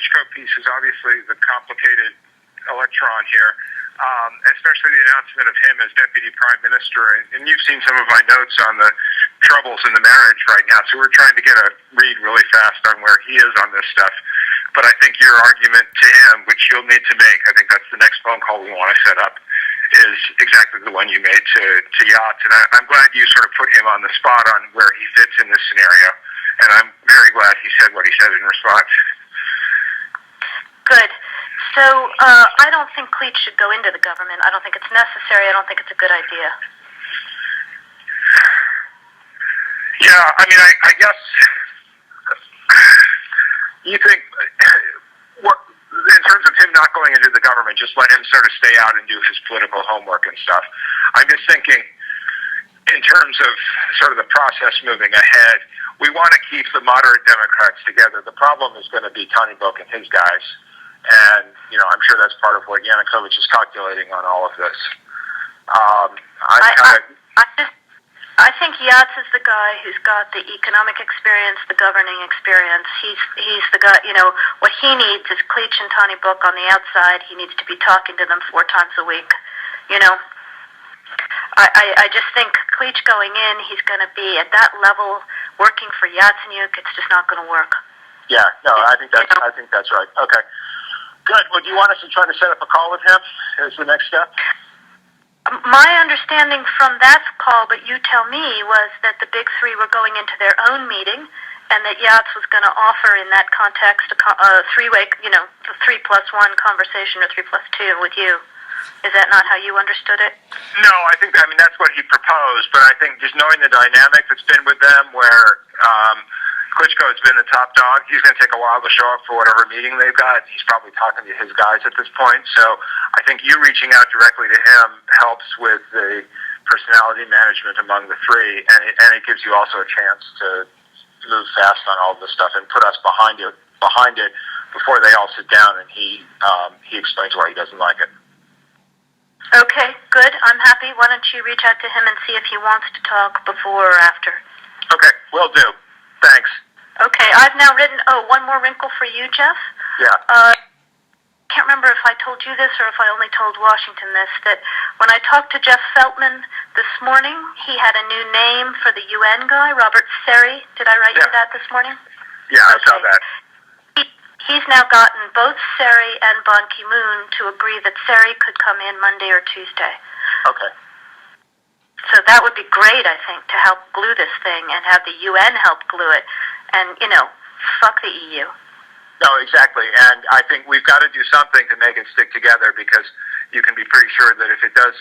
Klitschko piece is obviously the complicated electron here, especially the announcement of him as Deputy Prime Minister. And you've seen some of my notes on the troubles in the marriage right now, so we're trying to get a read really fast on where he is on this stuff. But I think your argument to him, which you'll need to make, I think that's the next phone call we want to set up, is exactly the one you made to Pyatt. And I'm glad you sort of put him on the spot on where he fits in this scenario. And I'm very glad he said what he said in response. Good. So I don't think Klitsch should go into the government. I don't think it's necessary. I don't think it's a good idea. Yeah, I mean, I guess you think, in terms of him not going into the government, just let him sort of stay out and do his political homework and stuff. I'm just thinking, in terms of sort of the process moving ahead, we want to keep the moderate Democrats together. The problem is going to be Tony Book and his guys. And, I'm sure that's part of what Yanukovych is calculating on all of this. I think Pyatt is the guy who's got the economic experience, the governing experience. He's the guy, what he needs is Klitsch and Tony Book on the outside. He needs to be talking to them 4 times a week. I just think Klitsch going in, he's going to be at that level working for Yatsenyuk. It's just not going to work. Yeah, no, I think that's right. Okay. Good. Well, do you want us to try to set up a call with him as the next step? My understanding from that call, but you tell me, was that the big three were going into their own meeting, and that Pyatt was going to offer in that context a three-way, 3+1 conversation or 3+2 with you. Is that not how you understood it? No, that's what he proposed, but I think just knowing the dynamic that's been with them where Klitschko has been the top dog, he's going to take a while to show up for whatever meeting they've got. He's probably talking to his guys at this point, so I think you reaching out directly to him helps with the personality management among the three, and it gives you also a chance to move fast on all this stuff and put us behind it before they all sit down and he explains why he doesn't like it. Okay, good. I'm happy. Why don't you reach out to him and see if he wants to talk before or after? Okay, will do. Thanks. Okay, I've now written, one more wrinkle for you, Jeff. Yeah. I can't remember if I told you this or if I only told Washington this, that when I talked to Jeff Feltman this morning, he had a new name for the UN guy, Robert Seri. Did I write you that this morning? Yeah, I saw that. He's now gotten both Seri and Ban Ki-moon to agree that Seri could come in Monday or Tuesday. Okay. So that would be great, I think, to help glue this thing and have the UN help glue it. And, fuck the EU. No, exactly. And I think we've got to do something to make it stick together, because you can be pretty sure that if it does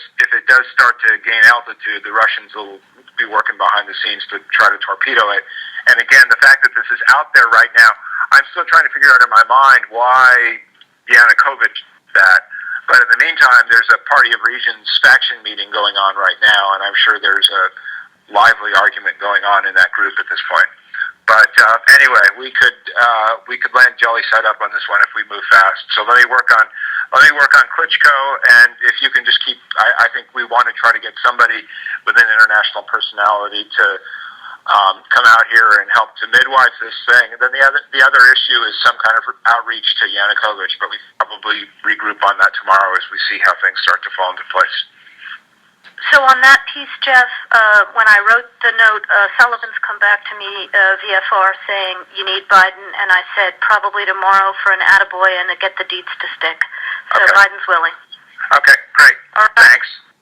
start to gain altitude, the Russians will be working behind the scenes to try to torpedo it. And again, the fact that this is out there right now, I'm still trying to figure out in my mind why Yanukovych that. But in the meantime, there's a Party of Regions faction meeting going on right now, and I'm sure there's a lively argument going on in that group at this point. But anyway, we could land Jelly Side up on this one if we move fast. So let me work on Klitschko, and if you can just keep, I think we want to try to get somebody with an international personality to come out here and help to midwife this thing. And then the other issue is some kind of outreach to Yanukovych, but we probably regroup on that tomorrow as we see how things start to fall into place. So on that piece, Jeff, when I wrote the note, Sullivan's come back to me, VFR, saying you need Biden, and I said probably tomorrow for an attaboy and to get the deets to stick. So okay. Biden's willing.